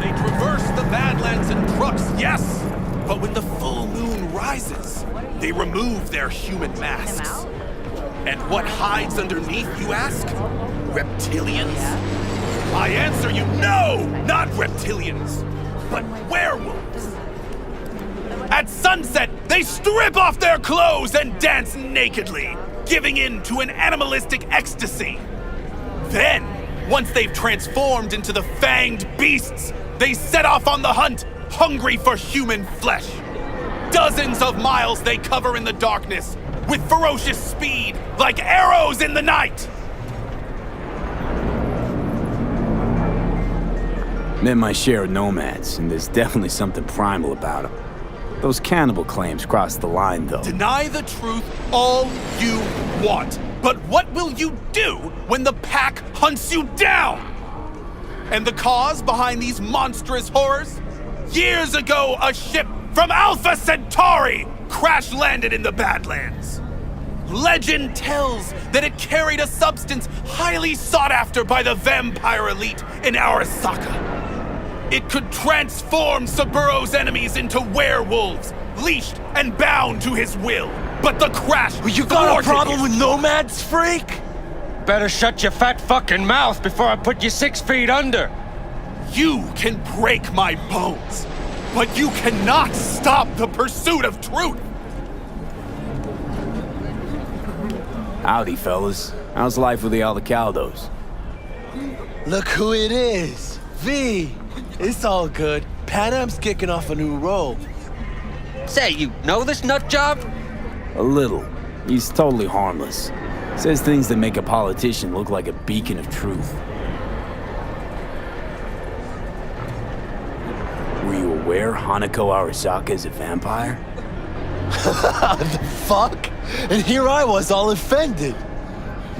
They traverse the Badlands in trucks, yes! But when the full moon rises, they remove their human masks. And what hides underneath, you ask? Reptilians? I answer you, no! Not reptilians, but werewolves! At sunset, they strip off their clothes and dance nakedly, giving in to an animalistic ecstasy. Then, once they've transformed into the fanged beasts, they set off on the hunt, hungry for human flesh. Dozens of miles they cover in the darkness, with ferocious speed, like arrows in the night. Met my share of nomads, and there's definitely something primal about them. Those cannibal claims crossed the line, though. Deny the truth all you want, but what will you do when the pack hunts you down? And the cause behind these monstrous horrors? Years ago, a ship from Alpha Centauri crash-landed in the Badlands. Legend tells that it carried a substance highly sought after by the vampire elite in Arasaka. It could transform Saburo's enemies into werewolves, leashed and bound to his will. But the crash You got a problem his... with nomads, freak? Better shut your fat fucking mouth before I put you 6 feet under. You can break my bones, but you cannot stop the pursuit of truth. Howdy, fellas. How's life with the Aldecaldos? Look who it is. V. It's all good. Panam's kicking off a new role. Say, you know this nut job? A little. He's totally harmless. Says things that make a politician look like a beacon of truth. Were you aware Hanako Arasaka is a vampire? The fuck? And here I was all offended.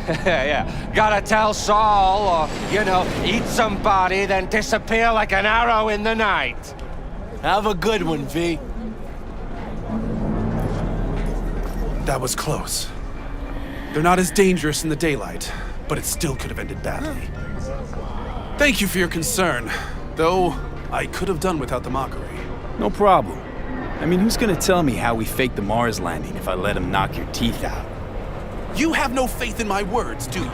Yeah, gotta tell Saul or, eat somebody, then disappear like an arrow in the night. Have a good one, V. That was close. They're not as dangerous in the daylight, but it still could have ended badly. Thank you for your concern, though I could have done without the mockery. No problem. I mean, who's gonna tell me how we faked the Mars landing if I let him knock your teeth out? You have no faith in my words, do you?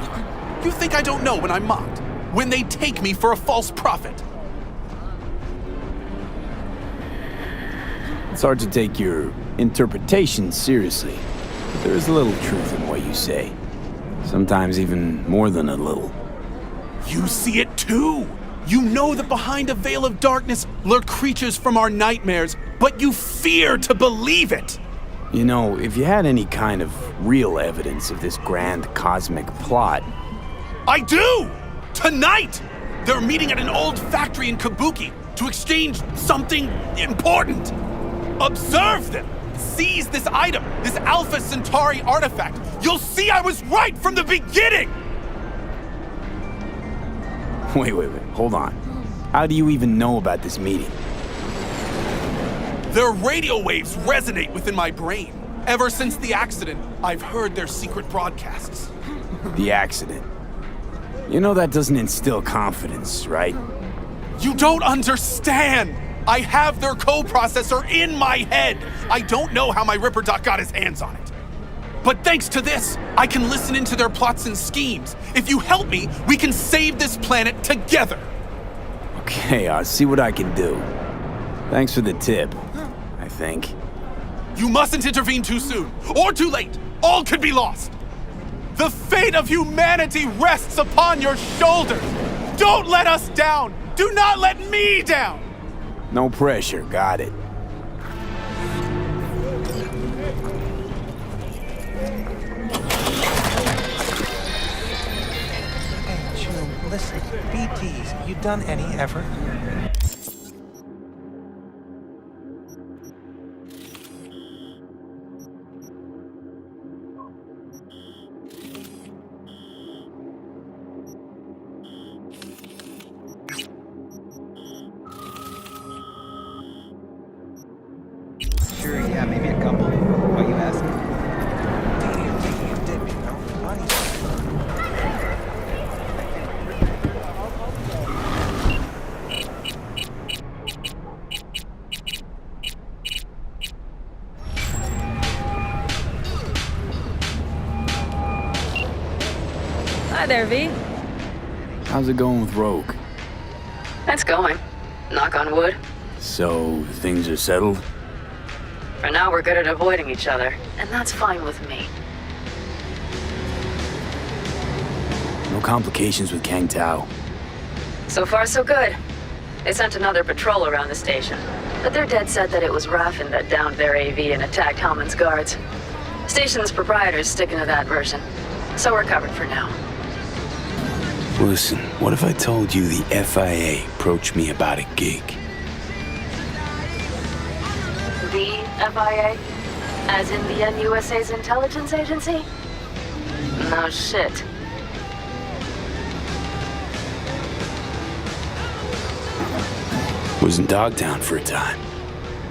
You think I don't know when I'm mocked? When they take me for a false prophet? It's hard to take your interpretation seriously, but there is a little truth in what you say. Sometimes even more than a little. You see it too! You know that behind a veil of darkness lurk creatures from our nightmares, but you fear to believe it! You know, if you had any kind of real evidence of this grand cosmic plot... I do! Tonight! They're meeting at an old factory in Kabuki to exchange something important. Observe them! Seize this item, this Alpha Centauri artifact. You'll see I was right from the beginning! Wait, hold on. How do you even know about this meeting? Their radio waves resonate within my brain. Ever since the accident, I've heard their secret broadcasts. The accident. You know that doesn't instill confidence, right? You don't understand! I have their co-processor in my head! I don't know how my Ripper Doc got his hands on it. But thanks to this, I can listen into their plots and schemes. If you help me, we can save this planet together! Okay, I'll see what I can do. Thanks for the tip, I think. You mustn't intervene too soon, or too late. All could be lost. The fate of humanity rests upon your shoulders. Don't let us down. Do not let me down. No pressure, got it. Hey, June, listen, BTs, you done any ever? Sure, yeah, maybe a couple. What you asking? You're taking a dip, you know? Money. Hi there, V. How's it going with Rogue? It's going. Knock on wood. So, things are settled? For now, we're good at avoiding each other, and that's fine with me. No complications with Kang Tao? So far, so good. They sent another patrol around the station, but they're dead set that it was Raffen that downed their AV and attacked Hellman's guards. Station's proprietor's sticking to that version, so we're covered for now. Listen, what if I told you the FIA approached me about a gig? The FIA? As in the NUSA's intelligence agency? No shit. Was in Dogtown for a time.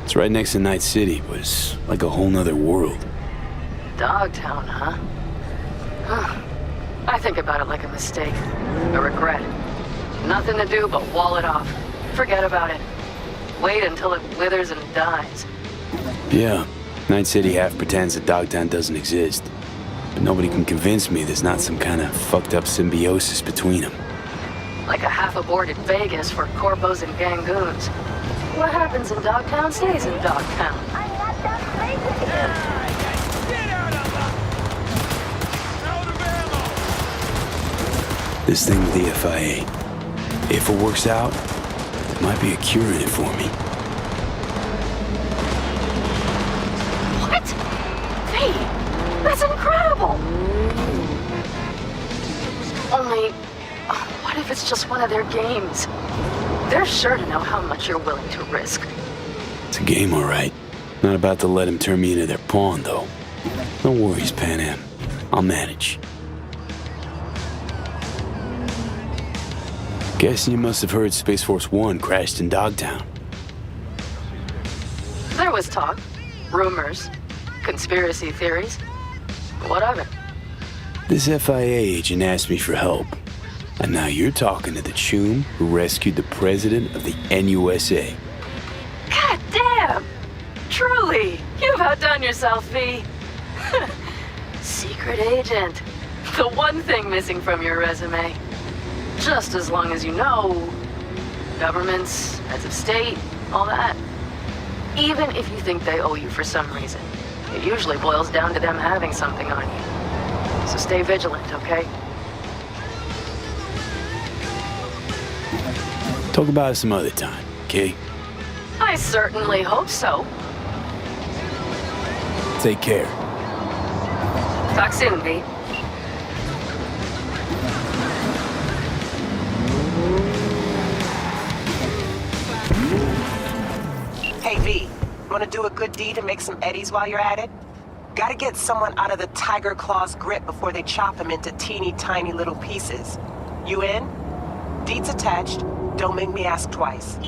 It's right next to Night City, but it's like a whole nother world. Dogtown, huh? Huh. I think about it like a mistake. A regret. Nothing to do but wall it off. Forget about it. Wait until it withers and dies. Yeah, Night City half pretends that Dogtown doesn't exist. But nobody can convince me there's not some kind of fucked up symbiosis between them. Like a half-aborted Vegas for corpos and gangoons. What happens in Dogtown stays in Dogtown. This thing with the FIA, if it works out, there might be a cure in it for me. What? Hey, that's incredible! Only, what if it's just one of their games? They're sure to know how much you're willing to risk. It's a game, all right. Not about to let them turn me into their pawn, though. No worries, Pan Am. I'll manage. Guessing you must have heard Space Force 1 crashed in Dogtown. There was talk, rumors, conspiracy theories, whatever. This FIA agent asked me for help. And now you're talking to the chum who rescued the president of the NUSA. God damn! Truly, you've outdone yourself, V. Secret agent. The one thing missing from your resume. Just as long as you know governments, heads of state, all that. Even if you think they owe you for some reason, it usually boils down to them having something on you. So stay vigilant, okay? Talk about it some other time, okay? I certainly hope so. Take care. Talk soon, V. Hey, V, wanna do a good deed and make some eddies while you're at it? Gotta get someone out of the Tiger Claw's grip before they chop him into teeny tiny little pieces. You in? Deed's attached. Don't make me ask twice.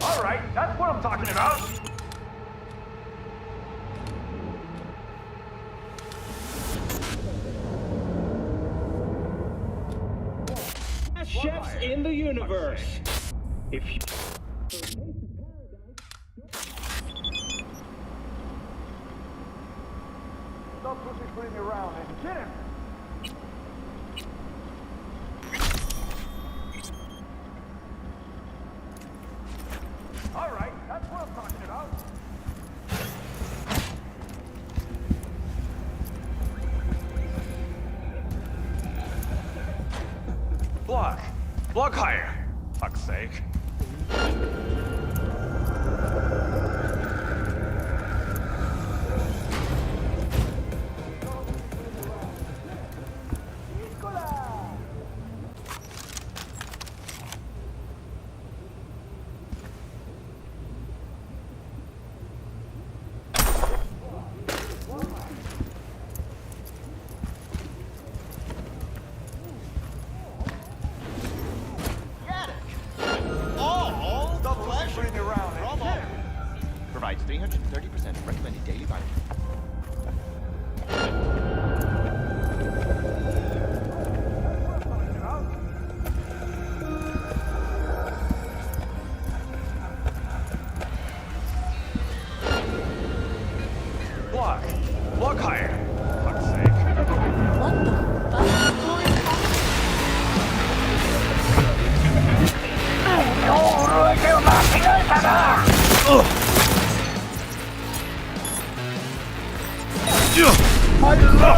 All right, that's what I'm talking about. Best chefs in the universe. If you... Stop pussyfooting me around and get him. All right, that's what I'm talking about. Block higher. Fuck's sake. Provides 330% recommended daily vitamin. Block higher. Fuck's sake. What the fuck?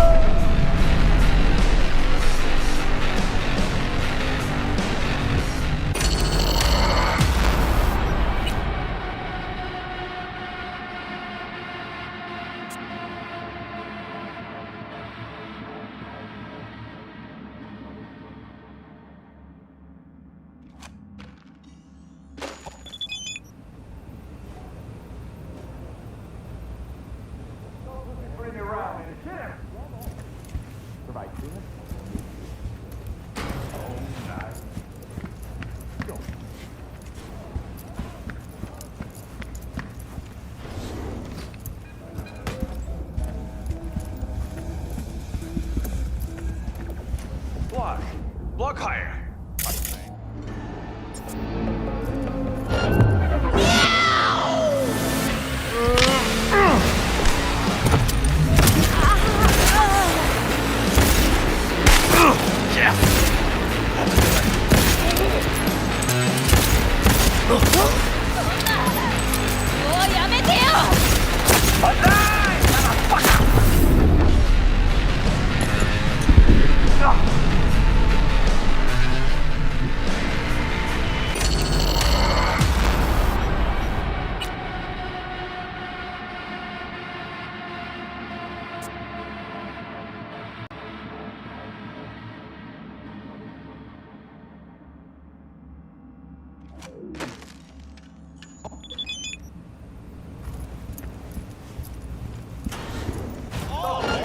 Bring me around and get him. Provides 300. Oh, nice. Go. Block higher.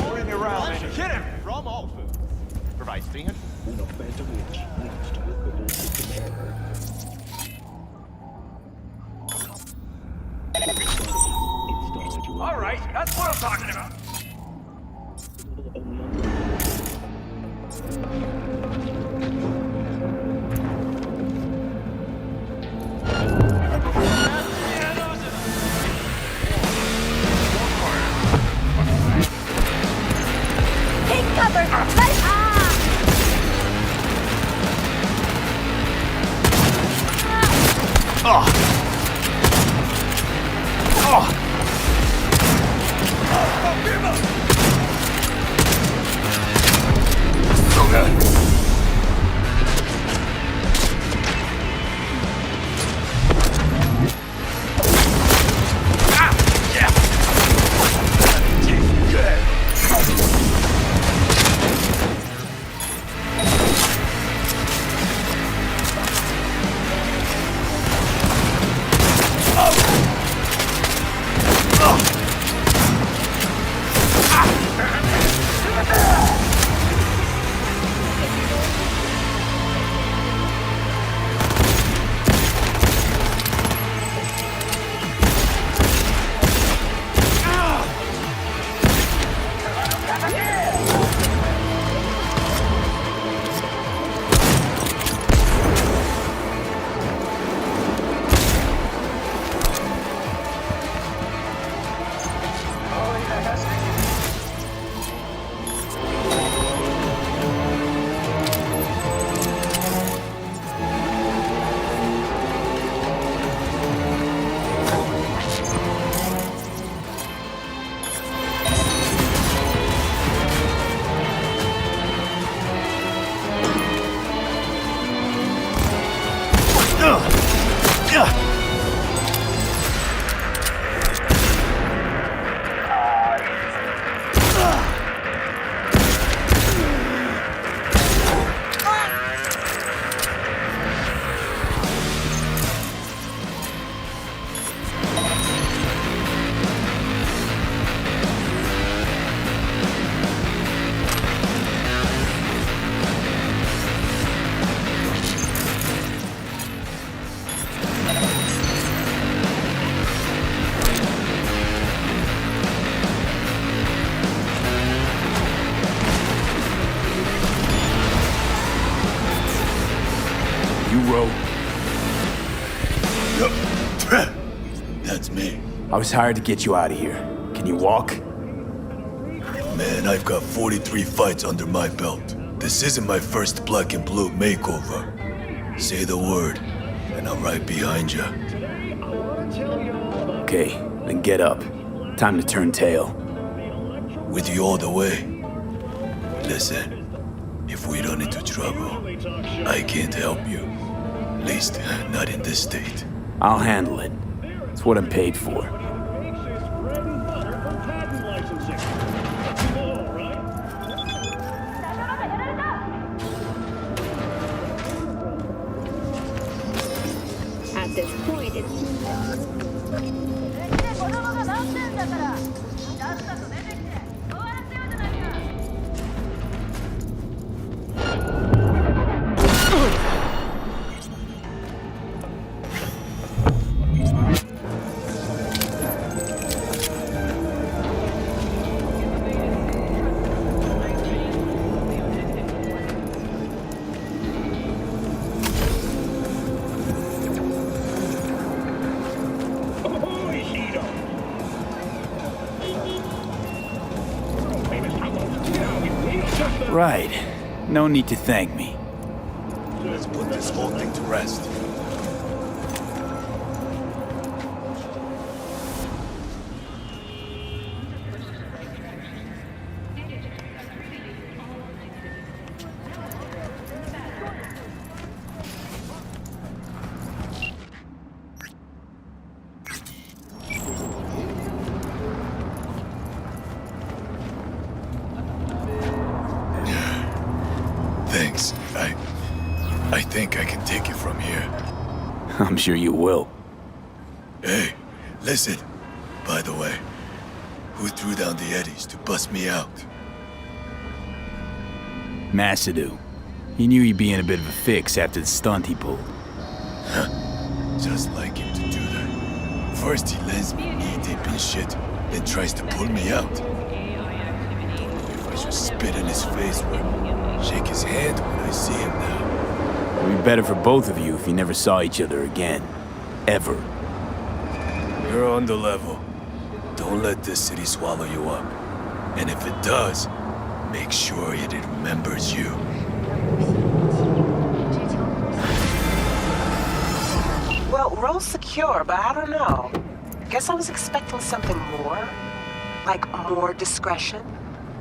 Bring me around and hit him. From all foods. Provides 300. All right, that's what I'm talking about. Take cover! That's me. I was hired to get you out of here. Can you walk? Man, I've got 43 fights under my belt. This isn't my first black and blue makeover. Say the word, and I'm right behind you. Okay, then get up. Time to turn tail. With you all the way. Listen, if we run into trouble, I can't help you. At least, not in this state. I'll handle it. It's what I'm paid for. At this point, Right. No need to thank me. Let's put this whole thing to rest. Thanks. I think I can take it from here. I'm sure you will. Hey, listen. By the way, who threw down the eddies to bust me out? Masadu. He knew you'd be in a bit of a fix after the stunt he pulled. Huh. Just like him to do that. First he lends me knee-deep in shit, then tries to pull me out. Don't know if I should spit in his face or shake his hand when I see him now. It'd be better for both of you if you never saw each other again. Ever. You're on the level. Don't let this city swallow you up. And if it does, make sure it remembers you. Well, roll's secure, but I don't know. Guess I was expecting something more. Like more discretion.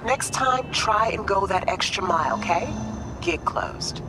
Next time, try and go that extra mile, okay? Gig closed.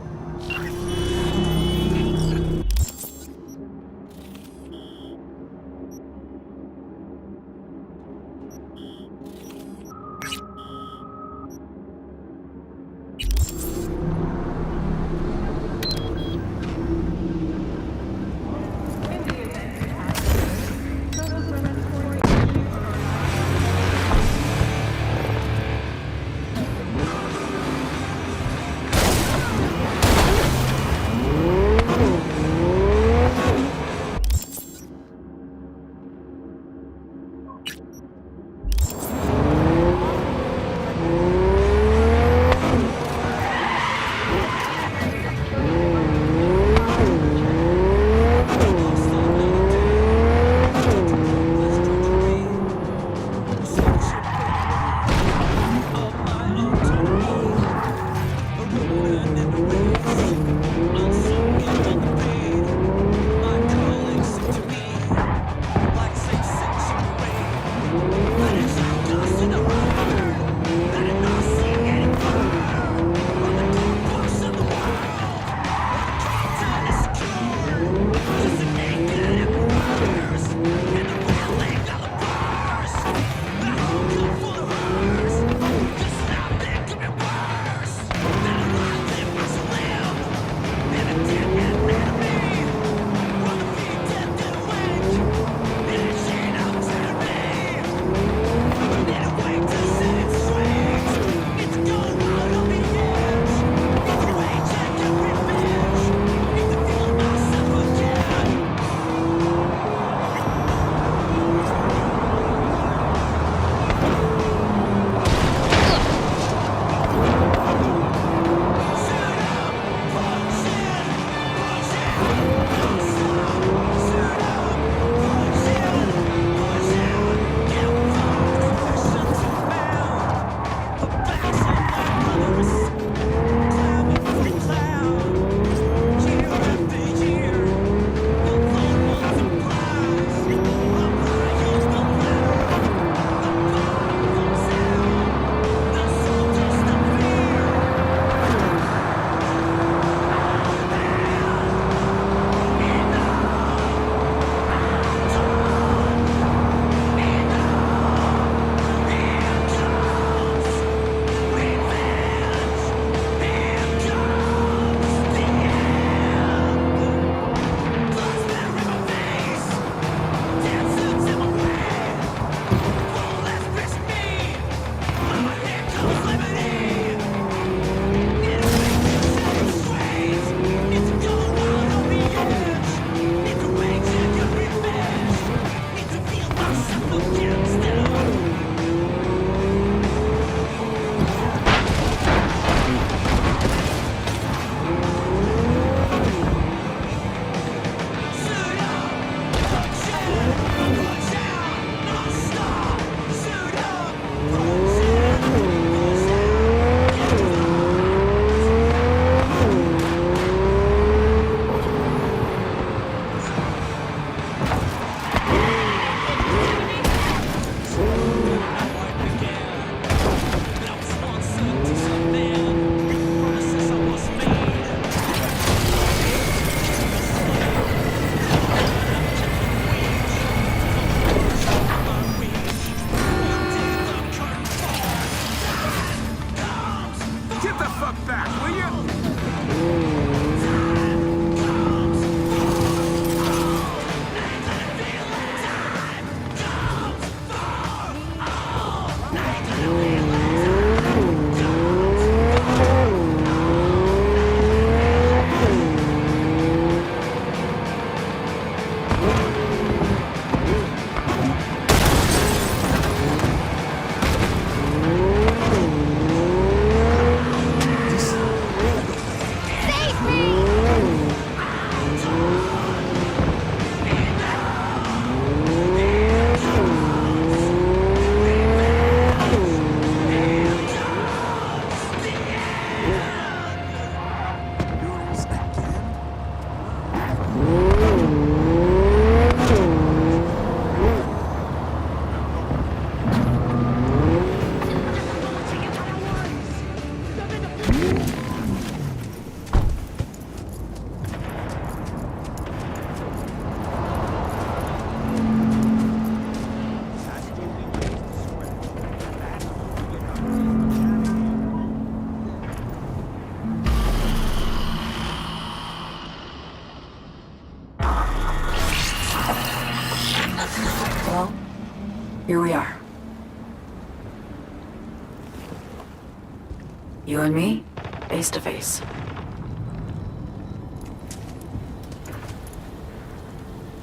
You and me, face to face.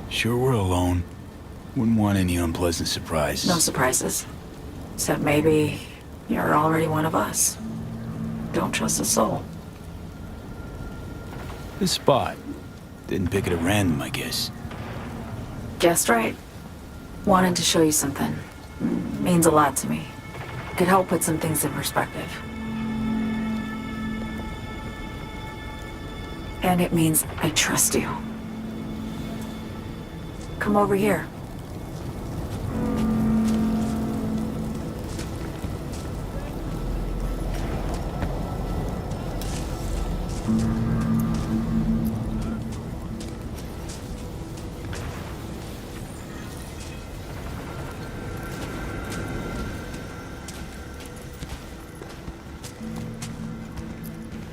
Sure we're alone. Wouldn't want any unpleasant surprises. No surprises. Except maybe you're already one of us. Don't trust a soul. This spot. Didn't pick it at random, I guess. Guessed right. Wanted to show you something. Means a lot to me. Could help put some things in perspective. And it means I trust you. Come over here.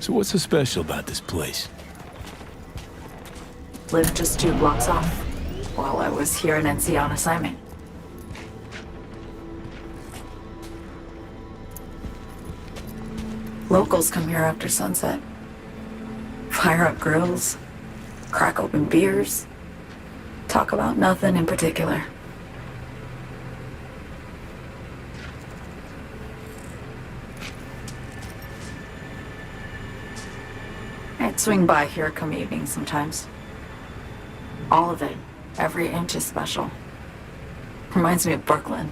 So what's so special about this place? Lived just 2 blocks off while I was here in NC on assignment. Locals come here after sunset. Fire up grills, crack open beers, talk about nothing in particular. I'd swing by here come evening sometimes. All of it, every inch is special. Reminds me of Brooklyn,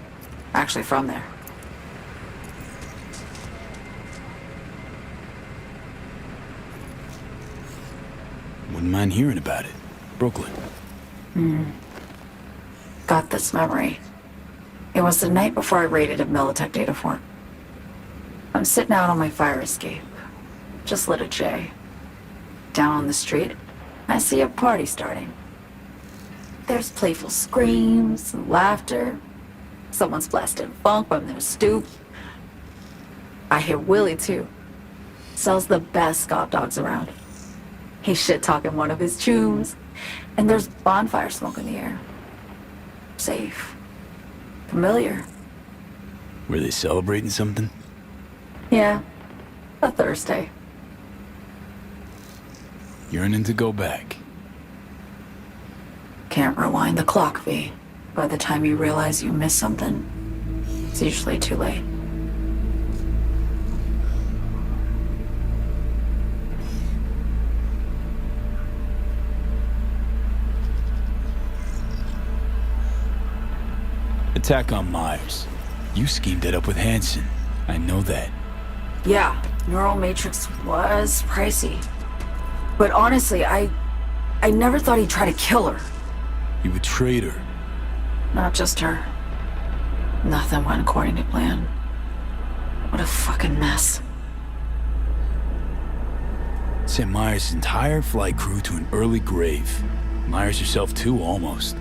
actually from there. Wouldn't mind hearing about it. Brooklyn. Got this memory. It was the night before I raided a Militech data fort. I'm sitting out on my fire escape. Just lit a J. Down on the street, I see a party starting. There's playful screams and laughter. Someone's blasting funk from their stoop. I hear Willie too. Sells the best Scott dogs around. He's shit-talking one of his chooms, and there's bonfire smoke in the air. Safe. Familiar. Were they celebrating something? Yeah, a Thursday. Yearning to go back. Can't rewind the clock, V. By the time you realize you missed something, it's usually too late. Attack on Myers. You schemed it up with Hansen. I know that. Yeah, Neural Matrix was pricey. But honestly, I never thought he'd try to kill her. You betrayed her. Not just her. Nothing went according to plan. What a fucking mess. Sent Myers' entire flight crew to an early grave. Myers herself too, almost.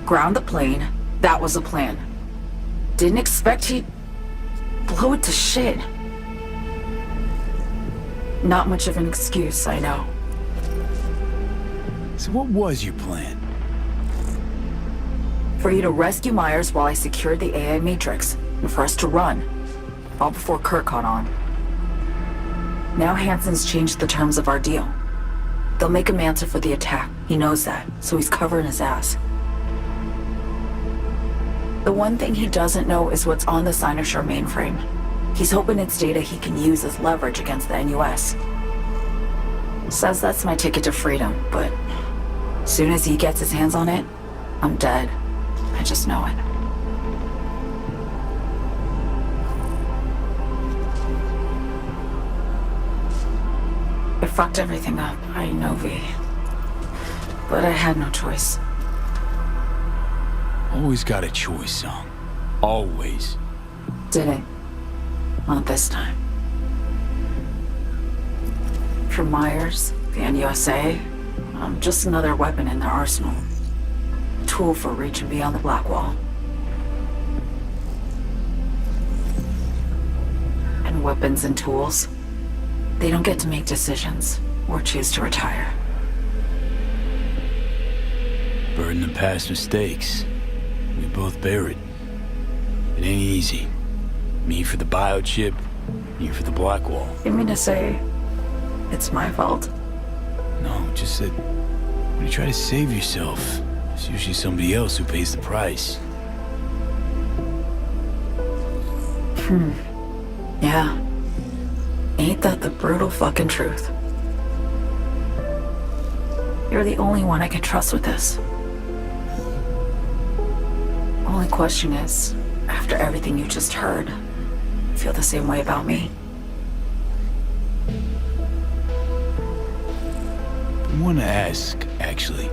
Ground the plane. That was the plan. Didn't expect he'd blow it to shit. Not much of an excuse, I know. So what was your plan? For you to rescue Myers while I secured the AI Matrix, and for us to run. All before Kurt caught on. Now Hansen's changed the terms of our deal. They'll make him answer for the attack. He knows that, so he's covering his ass. The one thing he doesn't know is what's on the Cynosure mainframe. He's hoping it's data he can use as leverage against the NUS. Says that's my ticket to freedom, but soon as he gets his hands on it, I'm dead. I just know it. It fucked everything up, I know, V. But I had no choice. Always got a choice, Song. Always. Didn't. Not this time. For Myers, the NUSA, I'm just another weapon in their arsenal. A tool for reaching beyond the Black Wall. And weapons and tools, they don't get to make decisions or choose to retire. Burden of past mistakes. We both bear it. It ain't easy. Me for the biochip, You're for the Blackwall. You mean to say it's my fault? No, just that when you try to save yourself, it's usually somebody else who pays the price. Yeah. Ain't that the brutal fucking truth? You're the only one I can trust with this. Only question is, after everything you just heard, you feel the same way about me? I want to ask, actually,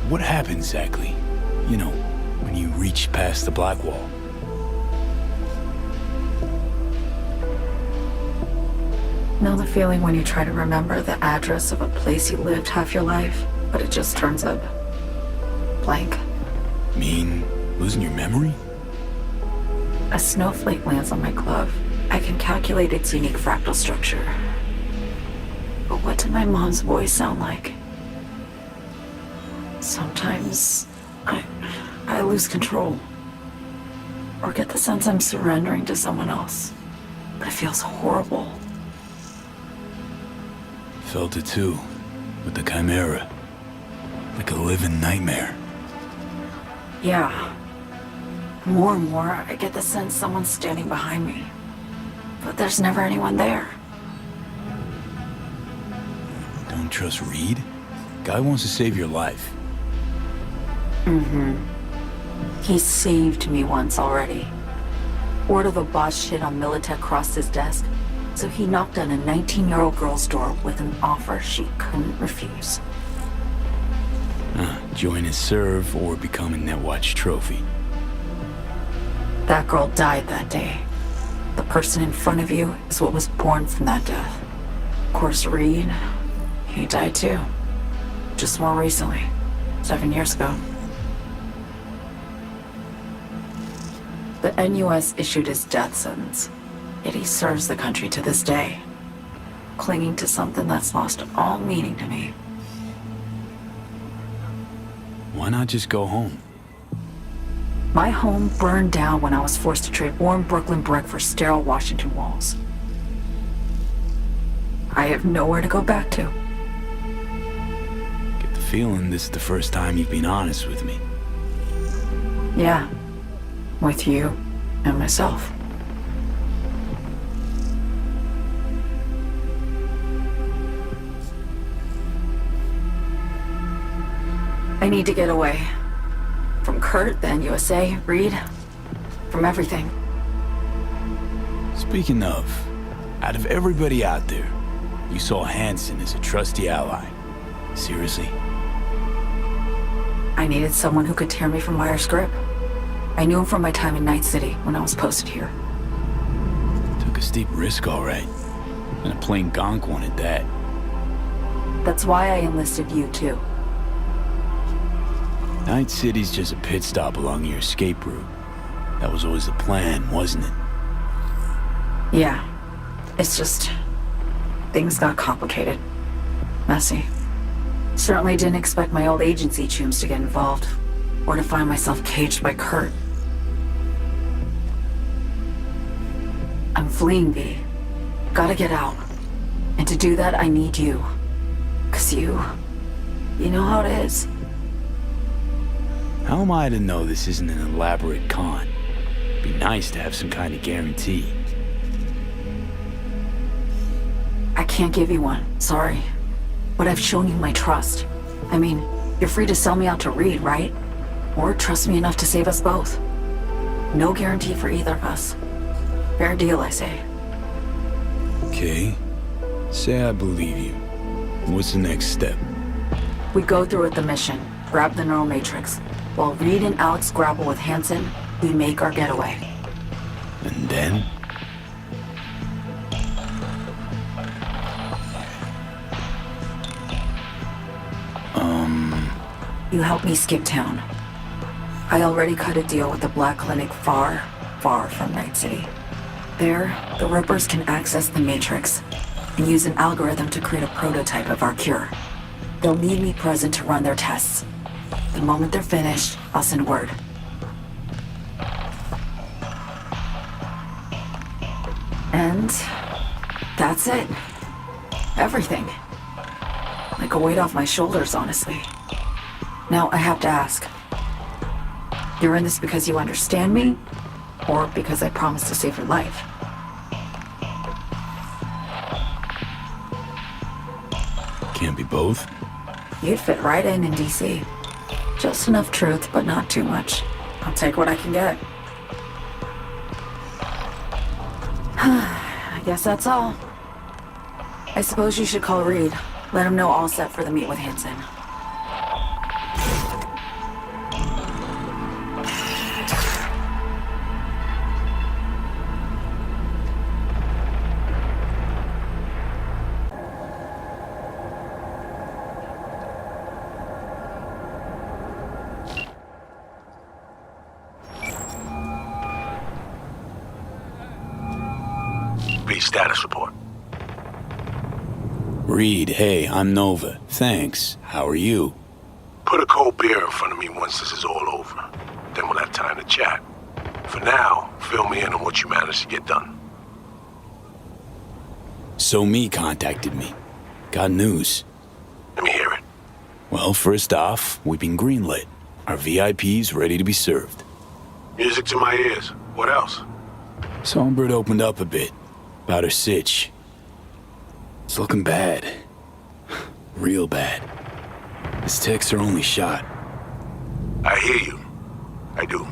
what happened exactly? You know, when you reached past the Blackwall. Know the feeling when you try to remember the address of a place you lived half your life, but it just turns up blank? Mean losing your memory? A snowflake lands on my glove. I can calculate its unique fractal structure. But what did my mom's voice sound like? Sometimes I lose control. Or get the sense I'm surrendering to someone else. But it feels horrible. Felt it too, with the Chimera. Like a living nightmare. Yeah. More and more, I get the sense someone's standing behind me. But there's never anyone there. Don't trust Reed? Guy wants to save your life. He saved me once already. Word of a boss shit on Militech crossed his desk, so he knocked on a 19-year-old girl's door with an offer she couldn't refuse. Join his serve or become a Netwatch trophy. That girl died that day. The person in front of you is what was born from that death. Of course, Reed, he died too. Just more recently, 7 years ago. The NUS issued his death sentence, yet he serves the country to this day, clinging to something that's lost all meaning to me. Why not just go home? My home burned down when I was forced to trade warm Brooklyn brick for sterile Washington walls. I have nowhere to go back to. Get the feeling this is the first time you've been honest with me. Yeah, with you and myself. I need to get away. From Kurt, then USA, Reed, from everything. Speaking of, out of everybody out there, you saw Hansen as a trusty ally. Seriously? I needed someone who could tear me from Myers' grip. I knew him from my time in Night City when I was posted here. Took a steep risk, all right. And a plain gonk one at that. That's why I enlisted you, too. Night City's just a pit stop along your escape route. That was always the plan, wasn't it? Yeah. It's just... things got complicated. Messy. Certainly didn't expect my old agency chooms to get involved. Or to find myself caged by Kurt. I'm fleeing, V. Gotta get out. And to do that, I need you. 'Cause you know how it is. How am I to know this isn't an elaborate con? Be nice to have some kind of guarantee. I can't give you one, sorry. But I've shown you my trust. I mean, you're free to sell me out to Reed, right? Or trust me enough to save us both. No guarantee for either of us. Fair deal, I say. Okay. Say I believe you. What's the next step? We go through with the mission, grab the neural matrix. While Reed and Alex grapple with Hansen, we make our getaway. And then? You help me skip town. I already cut a deal with the Black Clinic far, far from Night City. There, the Rippers can access the Matrix and use an algorithm to create a prototype of our cure. They'll need me present to run their tests. The moment they're finished, I'll send word. And that's it. Everything. Like a weight off my shoulders, honestly. Now, I have to ask. You're in this because you understand me? Or because I promised to save your life? Can't be both. You'd fit right in DC. Just enough truth, but not too much. I'll take what I can get. I guess that's all. I suppose you should call Reed. Let him know all set for the meet with Hansen. Status report. Reed, hey, I'm Nova. Thanks. How are you? Put a cold beer in front of me once this is all over. Then we'll have time to chat. For now, fill me in on what you managed to get done. So Me contacted me. Got news. Let me hear it. Well, first off, we've been greenlit. Our VIP's ready to be served. Music to my ears. What else? Songbird opened up a bit. About her sitch. It's looking bad. Real bad. His tech's her only shot. I hear you. I do.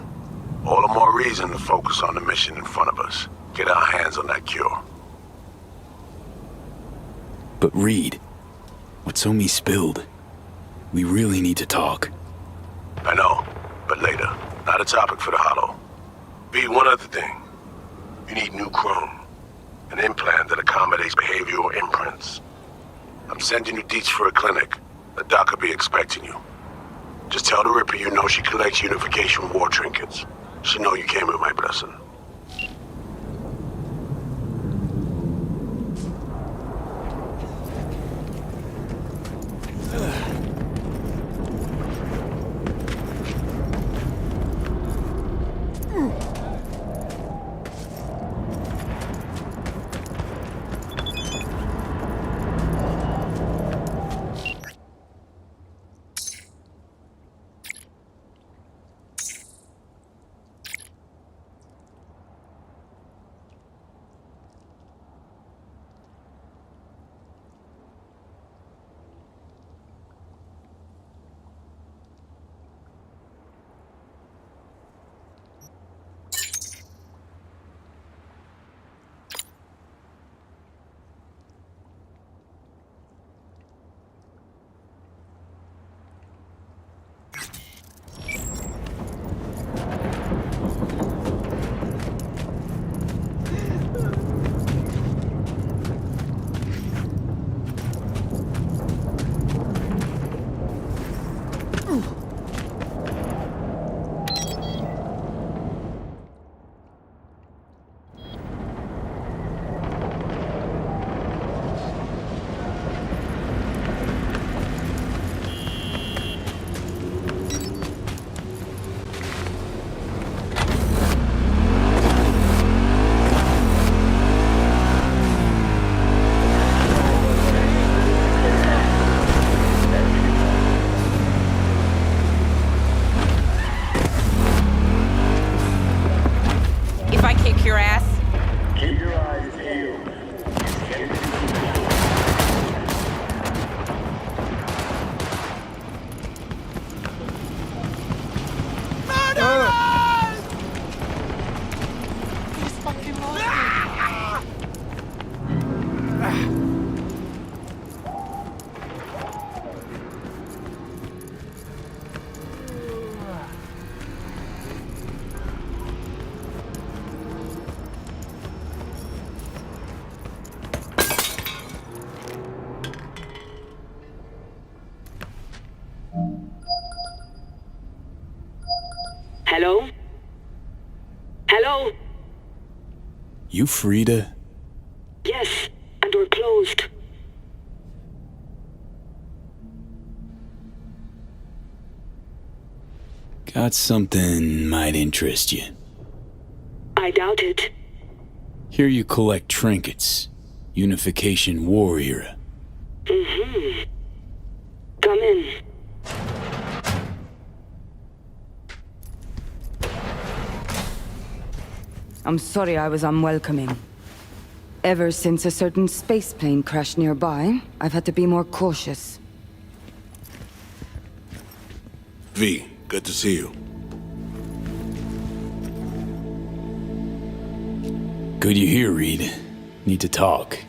All the more reason to focus on the mission in front of us. Get our hands on that cure. But Reed, what So Me spilled, we really need to talk. I know, but later. Not a topic for the Hollow. V, one other thing. You need new chrome. An implant that accommodates behavioral imprints. I'm sending you deets for a clinic. The doc will be expecting you. Just tell the Ripper you know she collects unification war trinkets. She know you came with my blessing. Hello? Hello? You Frida? Yes, and we're closed. Got something might interest you. I doubt it. Here you collect trinkets. Unification War era. Mm-hmm. Come in. I'm sorry I was unwelcoming. Ever since a certain space plane crashed nearby, I've had to be more cautious. V, good to see you. Good you're here, Reed. Need to talk.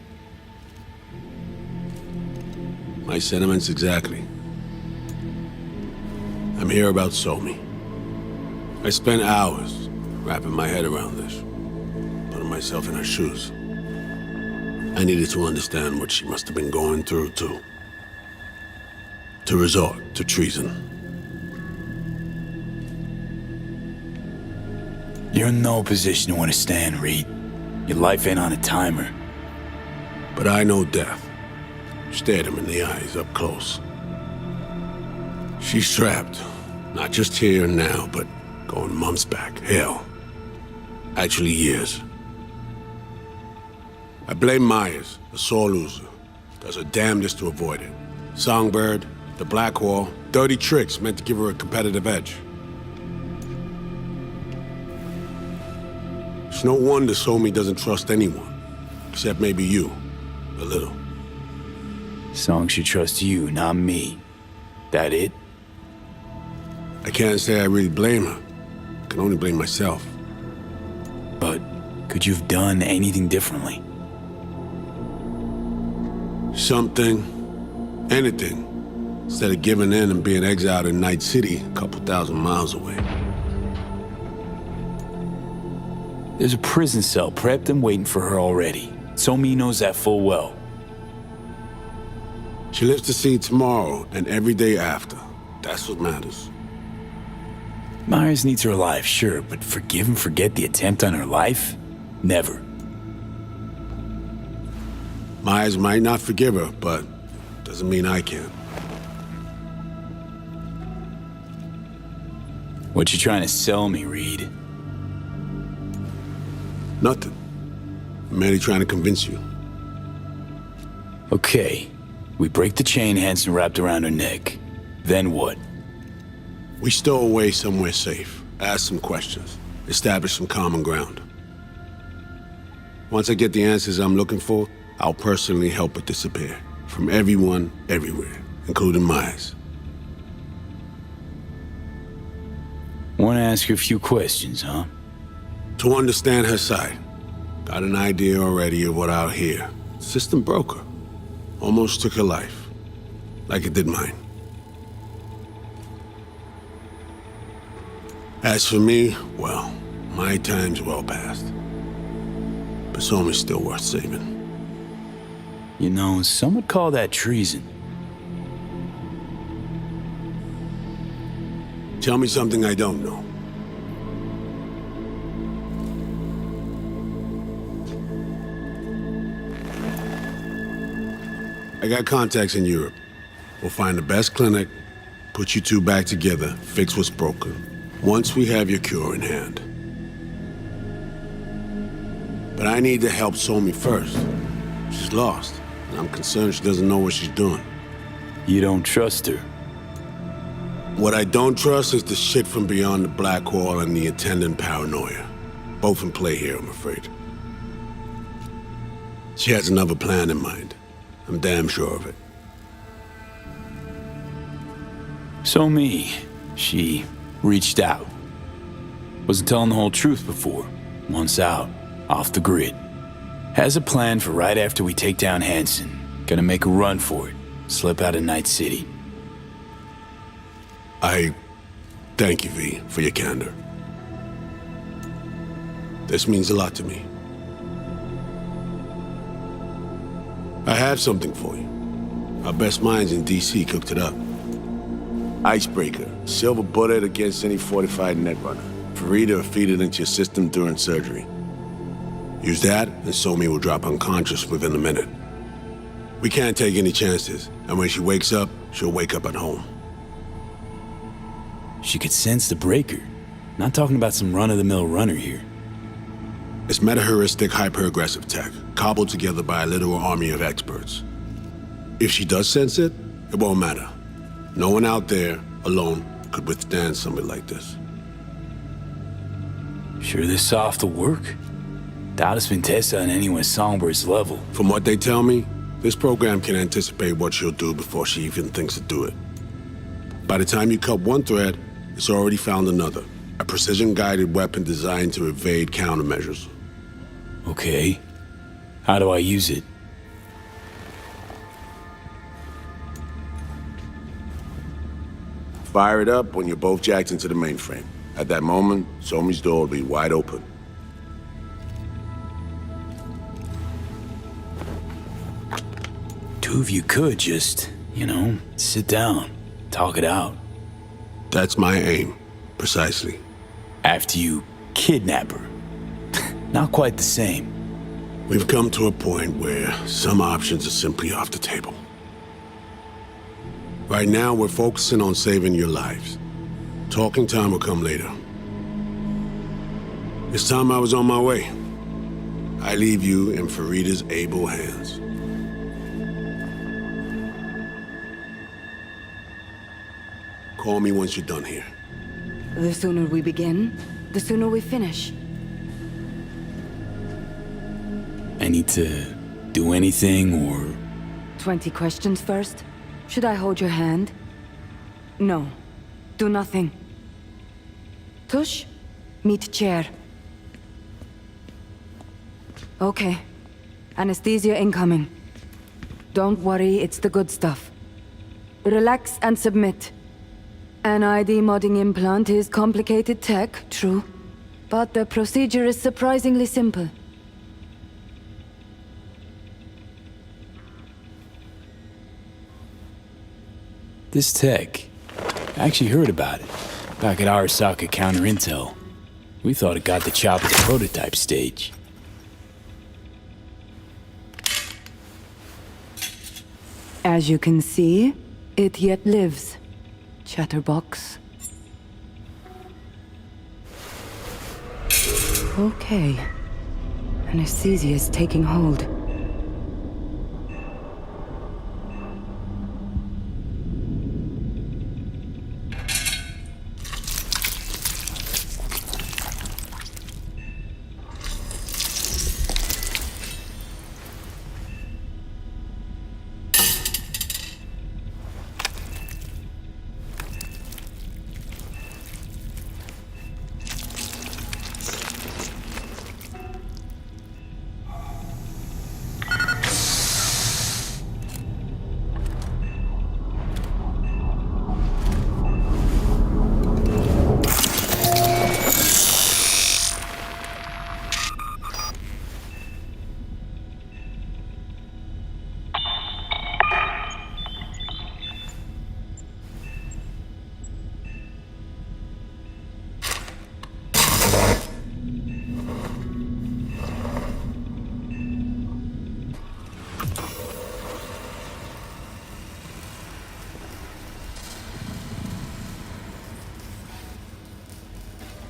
My sentiments exactly. I'm here about Somi. I spent hours wrapping my head around this, putting myself in her shoes. I needed to understand what she must have been going through, too. To resort to treason. You're in no position to understand, Reed. Your life ain't on a timer. But I know death. Stared him in the eyes up close. She's trapped. Not just here and now, but going months back. Hell. Actually years. I blame Myers, the sore loser. Does her damnedest to avoid it. Songbird, the Blackwall, dirty tricks meant to give her a competitive edge. It's no wonder Somi doesn't trust anyone. Except maybe you. A little. Song should trust you, not me. That it? I can't say I really blame her. I can only blame myself. But could you have done anything differently? Something. Anything. Instead of giving in and being exiled in Night City, a couple thousand miles away. There's a prison cell prepped and waiting for her already. Somi knows that full well. She lives to see tomorrow and every day after. That's what matters. Myers needs her alive, sure, but forgive and forget the attempt on her life? Never. Myers might not forgive her, but doesn't mean I can. What you trying to sell me, Reed? Nothing. I'm merely trying to convince you. Okay. We break the chain Hansen wrapped around her neck. Then what? We stow away somewhere safe, ask some questions, establish some common ground. Once I get the answers I'm looking for, I'll personally help her disappear. From everyone, everywhere, including Myers. Want to ask her a few questions, huh? To understand her side. Got an idea already of what I'll hear. System broke her. Almost took her life. Like it did mine. As for me, well, my time's well past. But Somi's still worth saving. You know, some would call that treason. Tell me something I don't know. I got contacts in Europe. We'll find the best clinic, put you two back together, fix what's broken. Once we have your cure in hand. But I need to help Somi first. She's lost, and I'm concerned she doesn't know what she's doing. You don't trust her? What I don't trust is the shit from beyond the Blackwall and the attendant paranoia. Both in play here, I'm afraid. She has another plan in mind. I'm damn sure of it. Somi, she reached out. Wasn't telling the whole truth before. Once out, off the grid. Has a plan for right after we take down Hansen. Gonna make a run for it. Slip out of Night City. I thank you, V, for your candor. This means a lot to me. I have something for you. Our best minds in DC cooked it up. Icebreaker, silver bullet against any fortified netrunner. Farida will feed it into your system during surgery. Use that, and Somi will drop unconscious within a minute. We can't take any chances, and when she wakes up, she'll wake up at home. She could sense the breaker. Not talking about some run-of-the-mill runner here. It's meta-heuristic hyper-aggressive tech, cobbled together by a literal army of experts. If she does sense it, it won't matter. No one out there, alone, could withstand something like this. Sure this soft will work? Doubt it's been tested on anyone Songbird's level. From what they tell me, this program can anticipate what she'll do before she even thinks to do it. By the time you cut one thread, it's already found another. A precision-guided weapon designed to evade countermeasures. Okay. How do I use it? Fire it up when you're both jacked into the mainframe. At that moment, Somi's door will be wide open. Two of you could just, sit down, talk it out. That's my aim, precisely. After you kidnap her. Not quite the same. We've come to a point where some options are simply off the table. Right now, we're focusing on saving your lives. Talking time will come later. It's time I was on my way. I leave you in Farida's able hands. Call me once you're done here. The sooner we begin, the sooner we finish. I need to do anything or... 20 questions first? Should I hold your hand? No. Do nothing. Tush, meet chair. Okay. Anesthesia incoming. Don't worry, it's the good stuff. Relax and submit. An ID modding implant is complicated tech, true. But the procedure is surprisingly simple. This tech, I actually heard about it. Back at Arasaka Counter Intel. We thought it got the chop at the prototype stage. As you can see, it yet lives. Chatterbox. Okay. Anesthesia is taking hold.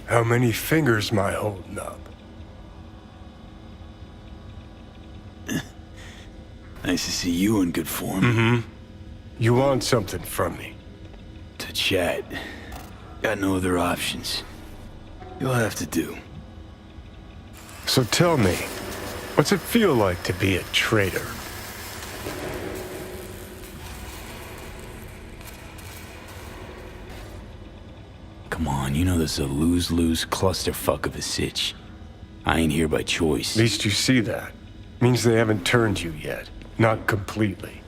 How many fingers am I holding up? Nice to see you in good form. Mm-hmm. You want something from me? To chat. Got no other options. You'll have to do. So tell me, what's it feel like to be a traitor? Come on, you know this is a lose-lose clusterfuck of a sitch. I ain't here by choice. At least you see that. Means they haven't turned you yet. Not completely.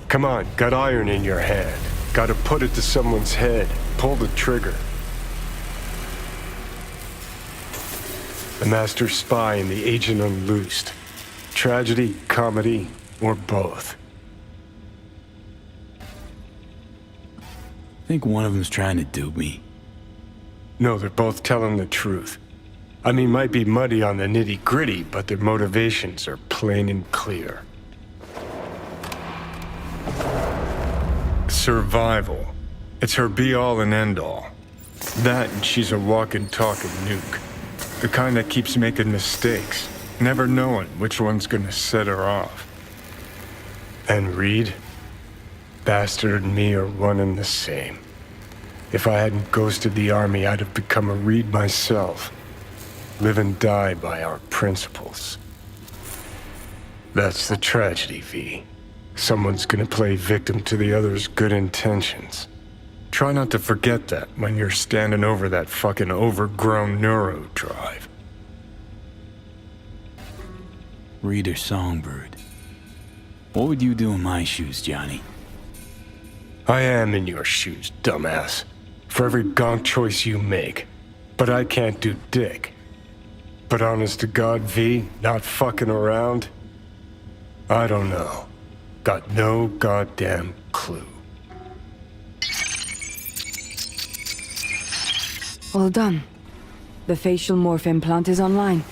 Come on, got iron in your hand. Gotta put it to someone's head. Pull the trigger. The master spy and the agent unloosed. Tragedy, comedy, or both. I think one of them's trying to dupe me. No, they're both telling the truth. I mean, might be muddy on the nitty-gritty, but their motivations are plain and clear. Survival. It's her be-all and end-all. That and she's a walking, talking nuke. The kind that keeps making mistakes, never knowing which one's gonna set her off. And Reed? Bastard and me are one and the same. If I hadn't ghosted the army, I'd have become a Reed myself. Live and die by our principles. That's the tragedy, V. Someone's gonna play victim to the other's good intentions. Try not to forget that when you're standing over that fucking overgrown neuro drive. Reader Songbird. What would you do in my shoes, Johnny? I am in your shoes, dumbass. For every gonk choice you make. But I can't do dick. But honest to God, V, not fucking around? I don't know. Got no goddamn clue. All done. The facial morph implant is online.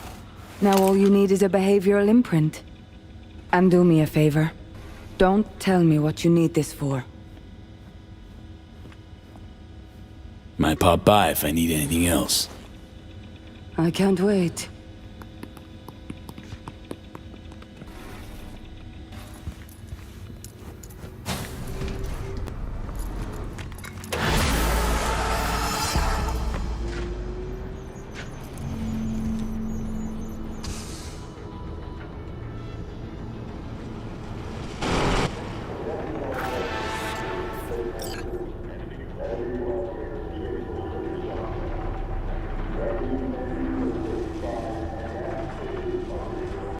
Now all you need is a behavioral imprint. And do me a favor. Don't tell me what you need this for. Might pop by if I need anything else. I can't wait.